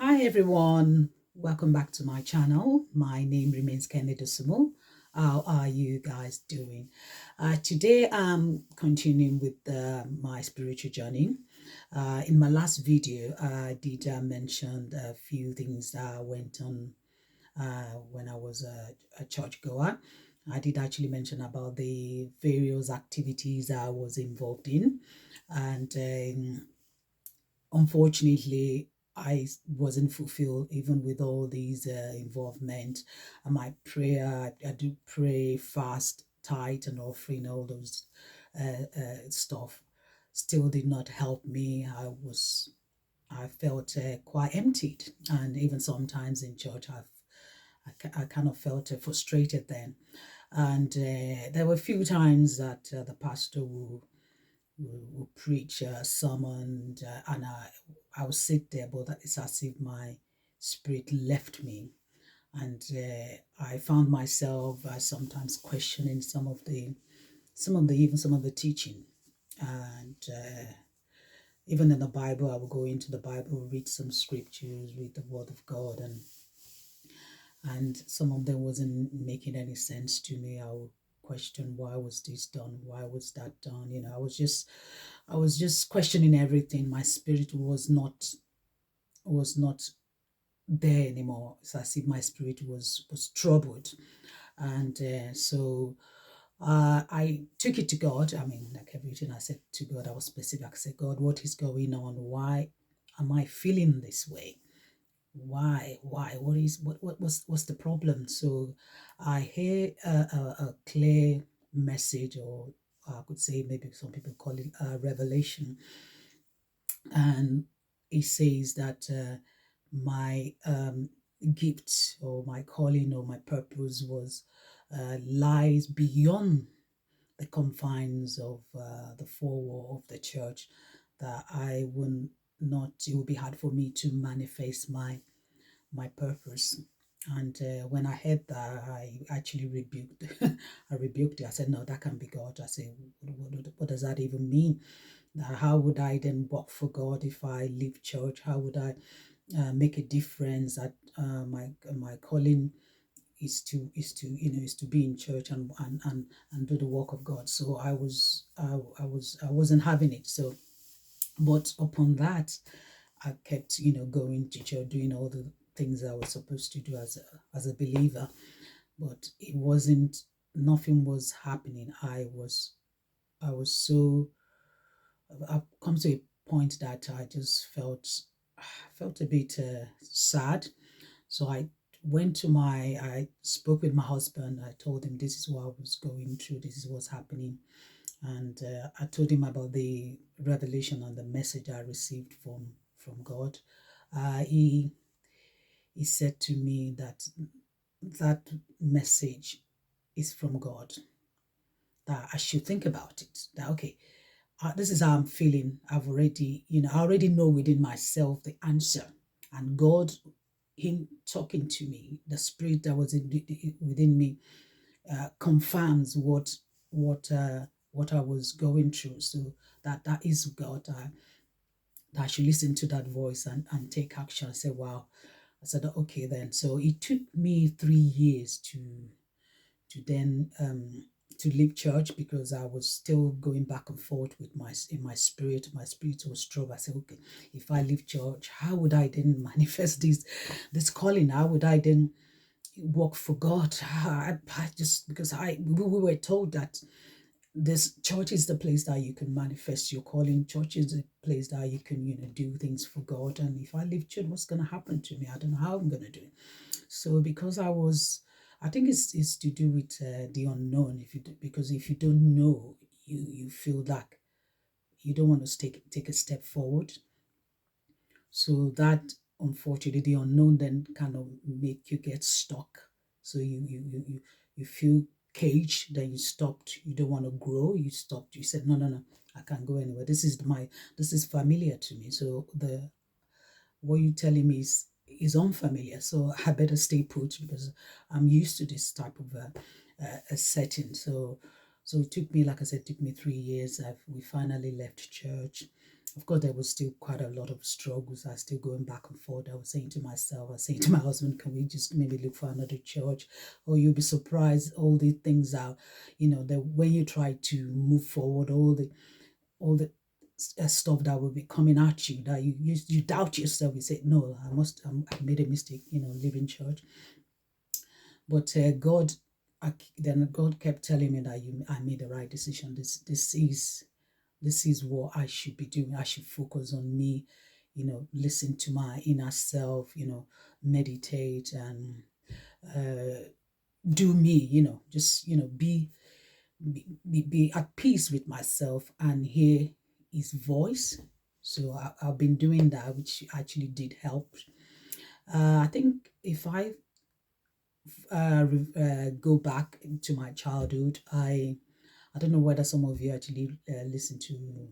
Hi everyone, welcome back to my channel. My name remains Kenny Dosumo. How are you guys doing? Today I'm continuing with my spiritual journey. In my last video, I did mention a few things that went on when I was a churchgoer. I did actually mention about the various activities I was involved in, and unfortunately I wasn't fulfilled even with all these involvement. And my prayer, I do pray, fast, tithe, and offering, all those stuff, still did not help me. I felt quite emptied, and even sometimes in church, I kind of felt frustrated then. And there were a few times that the pastor will preach a sermon, and I will sit there, but it's as if my spirit left me. And I found myself sometimes questioning even some of the teaching. And even in the Bible, I will go into the Bible, read some scriptures, read the Word of God, and some of them wasn't making any sense to me. I would question, why was this done, why was that done. I was just questioning everything. My spirit was not there anymore. It's as if my spirit was troubled. And I took it to God. I mean, like everything I said to God, I was specific. I said, God, what is going on? Why am I feeling this way? Why what's the problem? So I hear a clear message, or I could say maybe some people call it a revelation. And it says that my gift, or my calling, or my purpose was lies beyond the confines of the four wall of the church, that I would not, it would be hard for me to manifest my purpose. And when I heard that, I actually rebuked. I rebuked it. I said, "No, that can't be God." I said, what does that even mean? How would I then work for God if I leave church? How would I make a difference? That my calling is to be in church and do the work of God. So I wasn't having it. So, but upon that, I kept, going to church, doing all the things I was supposed to do as a believer. But it wasn't, nothing was happening. I was so, I've come to a point that I just felt a bit sad. So I spoke with my husband. I told him this is what I was going through, this is what's happening. And I told him about the revelation and the message I received from God. He said to me that that message is from God, that I should think about it. That, okay, this is how I'm feeling. I already know within myself the answer. And God, Him talking to me, the spirit that was within me, confirms what I was going through. So that is God. That I should listen to that voice and take action. I said, wow. I said, okay then. So it took me 3 years to then to leave church, because I was still going back and forth with my spirit. My spirit was troubled. I said, okay, if I leave church, how would I then manifest this calling? How would I then work for God? I just, because we were told that this church is the place that you can manifest your calling. Church is the place that you can, do things for God. And if I leave church, what's going to happen to me? I don't know how I'm going to do it. So because I think it's to do with the unknown. Because if you don't know, you feel like you don't want to take a step forward. So that, unfortunately, the unknown then kind of make you get stuck. So you feel caged. Then you stopped. You don't want to grow. You stopped. You said, no, no, no, I can't go anywhere. This is familiar to me. So the what you're telling me is unfamiliar. So I better stay put, because I'm used to this type of a setting. So it took me, like I said, it took me 3 years. We finally left church, Of course, there was still quite a lot of struggles. I was still going back and forth. I was saying to myself, I was saying to my husband, can we just maybe look for another church? Or you'll be surprised all the things are, that when you try to move forward, all the stuff that will be coming at you, that you doubt yourself. You say, no, I made a mistake, leaving church. But then God kept telling me that I made the right decision. This is what I should be doing. I should focus on me, listen to my inner self, meditate and uh, do me, just be at peace with myself and hear His voice. So I've been doing that, which actually did help. I think if I go back to my childhood, I don't know whether some of you actually listen to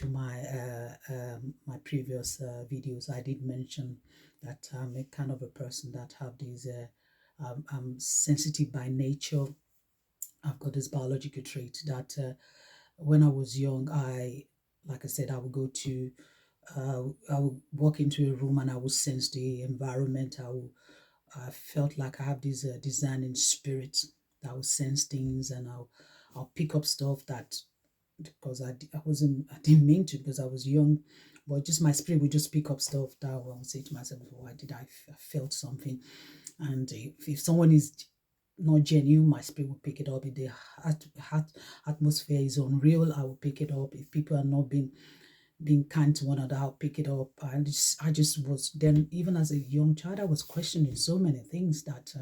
my previous videos. I did mention that I'm a kind of a person that have these I'm sensitive by nature. I've got this biological trait that when I was young, like I said, I would go to I would walk into a room and I would sense the environment. I felt like I have this discerning spirit that will sense things, and I'll pick up stuff that, because I didn't mean to, because I was young, but just my spirit would just pick up stuff that I would say to myself, why did I felt something? And if someone is not genuine, my spirit will pick it up. If the atmosphere is unreal, I will pick it up. If people are not being kind to one another, I'll pick it up. I just was then, even as a young child, I was questioning so many things that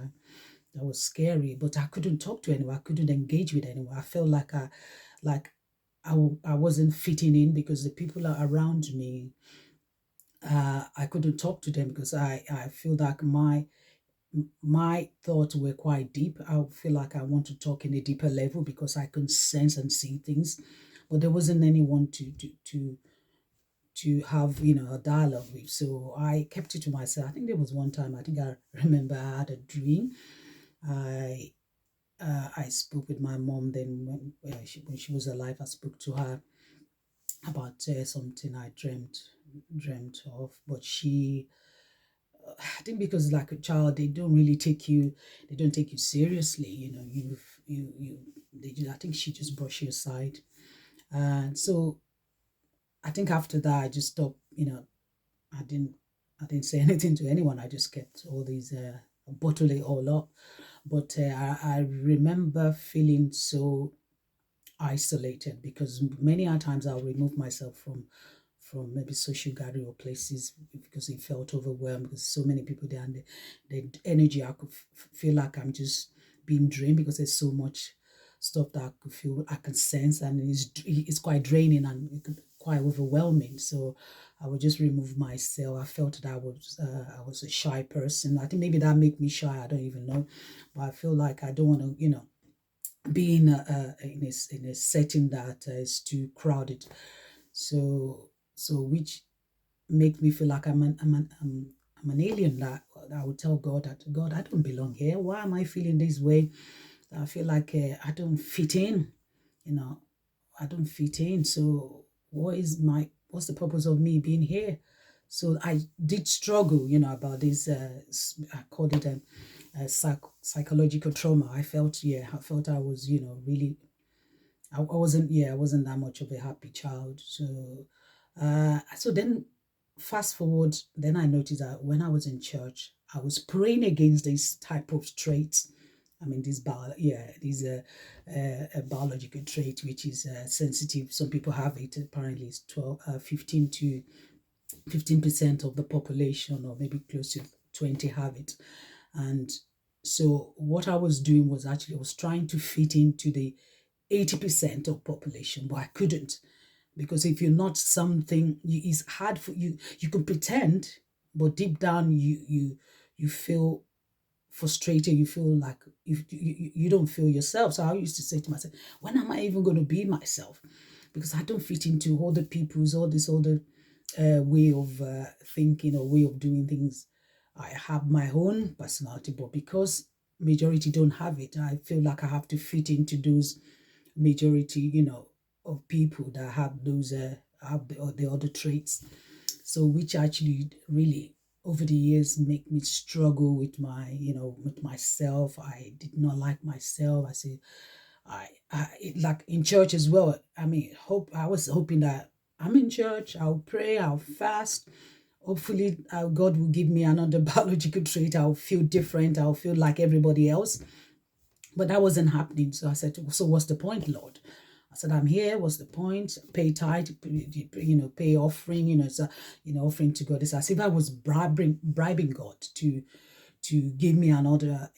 was scary. But I couldn't talk to anyone. I couldn't engage with anyone. I felt like I wasn't fitting in, because the people are around me. I couldn't talk to them because I feel like my thoughts were quite deep. I feel like I want to talk in a deeper level because I can sense and see things, but there wasn't anyone to have a dialogue with. So I kept it to myself. I think there was one time, I think I remember, I had a dream. I spoke with my mom then, when she was alive. I spoke to her about something I dreamt of, but I think because like a child, they don't take you seriously. I think she just brushed you aside. And so I think after that, I just stopped. I didn't, I didn't say anything to anyone. I just kept all these bottle it all up. But I remember feeling so isolated, because many a times I'll remove myself from maybe social gathering or places because it felt overwhelmed, because so many people there, and the energy, I could feel like I'm just being drained, because there's so much stuff that I can sense, and it's quite draining and quite overwhelming. So I would just remove myself. I felt that I was a shy person. I think maybe that made me shy. I don't even know, but I feel like I don't want to be in a setting that is too crowded. So which make me feel like I'm an alien. That I would tell God that, God, I don't belong here. Why am I feeling this way? I feel like I don't fit in. You know, I don't fit in. So what's the purpose of me being here? So I did struggle, about this. I called it a psychological trauma. I felt I was, really. I wasn't. Yeah, I wasn't that much of a happy child. So then fast forward, then I noticed that when I was in church, I was praying against this type of traits. I mean, a biological trait which is sensitive. Some people have it. Apparently, it's 15 to 15% of the population, or maybe close to 20, have it. And so what I was doing was actually I was trying to fit into the 80% of population, but I couldn't, because if you're not something, it's hard for you. You can pretend, but deep down you feel frustrated. You feel like you don't feel yourself. So I used to say to myself, when am I even going to be myself? Because I don't fit into all the people's, all this other way of thinking or way of doing things. I have my own personality, but because majority don't have it, I feel like I have to fit into those majority, of people that have those have the other traits. So which actually really over the years make me struggle with with myself. I did not like myself. I say like in church as well. I mean, I was hoping that I'm in church, I'll pray, I'll fast. Hopefully, God will give me another biological trait. I'll feel different. I'll feel like everybody else. But that wasn't happening. So I said, so what's the point, Lord? I said, I'm here. What's the point? Pay tithe, pay offering, so, offering to God. It's as if I was bribing God to give me another,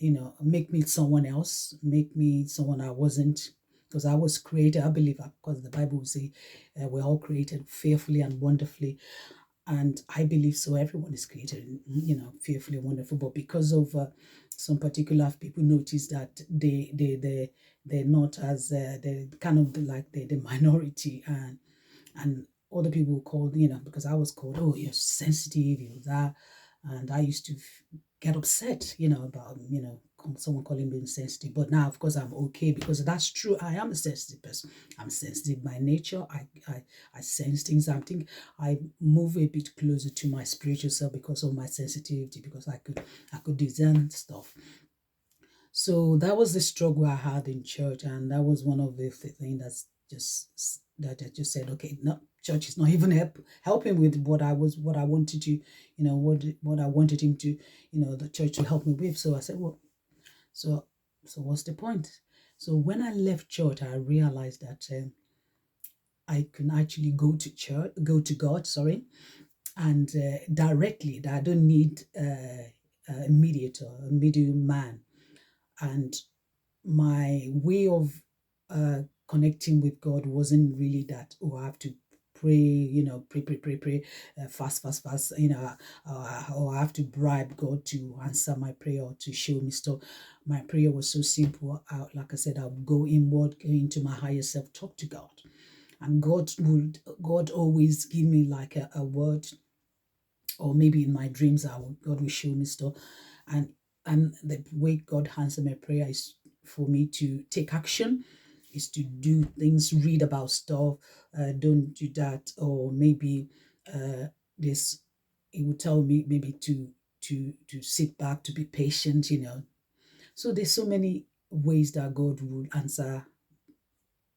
make me someone else, make me someone I wasn't, because I was created, I believe, because the Bible will say we're all created fearfully and wonderfully. And I believe so. Everyone is created, fearfully and wonderful. But because of some particular people notice that they're not as they're kind of like the minority, and other people called, because I was called, oh, you're sensitive, you're that. And I used to get upset, about, someone calling me insensitive. But now, of course, I'm okay because that's true. I am a sensitive person. I'm sensitive by nature. I sense things. I move a bit closer to my spiritual self because of my sensitivity, because I could discern stuff. So that was the struggle I had in church, and that was one of the things that I just said, okay, no, church is not even helping with what I wanted to, what I wanted him to, the church to help me with. So I said, well, so what's the point? So when I left church, I realized that I can actually go to God, sorry, and directly. That I don't need a mediator, a middleman, and my way of connecting with God wasn't really that, oh, I have to pray, pray, fast, fast, fast, or I have to bribe God to answer my prayer or to show me stuff. My prayer was so simple. Like I said, I would go inward, go into my higher self, talk to God. And God always give me like a word, or maybe in my dreams, God will show me stuff. And the way God answers my prayer is for me to take action, is to do things, read about stuff, don't do that, or maybe this. He would tell me maybe to sit back, to be patient, So there's so many ways that God would answer,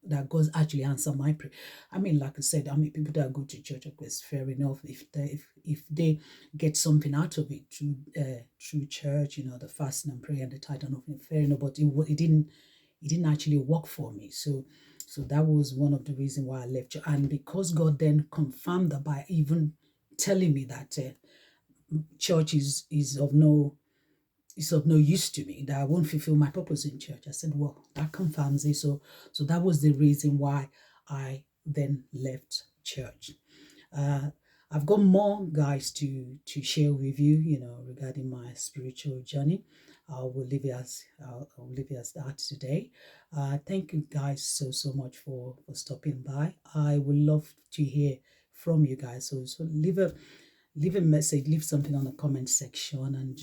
that God actually answer my prayer. I mean, like I said, I mean, people that go to church, of course, fair enough. If they get something out of it through church, the fasting and prayer and the tithe and offering, fair enough. But it didn't actually work for me. So that was one of the reasons why I left church. And because God then confirmed that by even telling me that church is of no use to me, that I won't fulfill my purpose in church. I said, well, that confirms it. So that was the reason why I then left church. Uh, I've got more guys to share with you, regarding my spiritual journey. I'll leave it as that today. Thank you guys so much for stopping by. I would love to hear from you guys. So leave a message, leave something on the comment section, and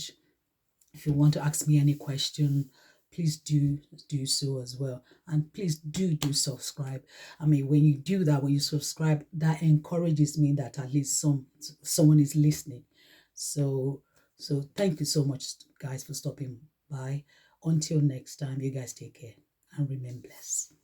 if you want to ask me any question, please do so as well. And please do subscribe. I mean, when you do that, when you subscribe, that encourages me that at least someone is listening. So thank you so much, guys, for stopping by. Until next time, you guys take care and remain blessed.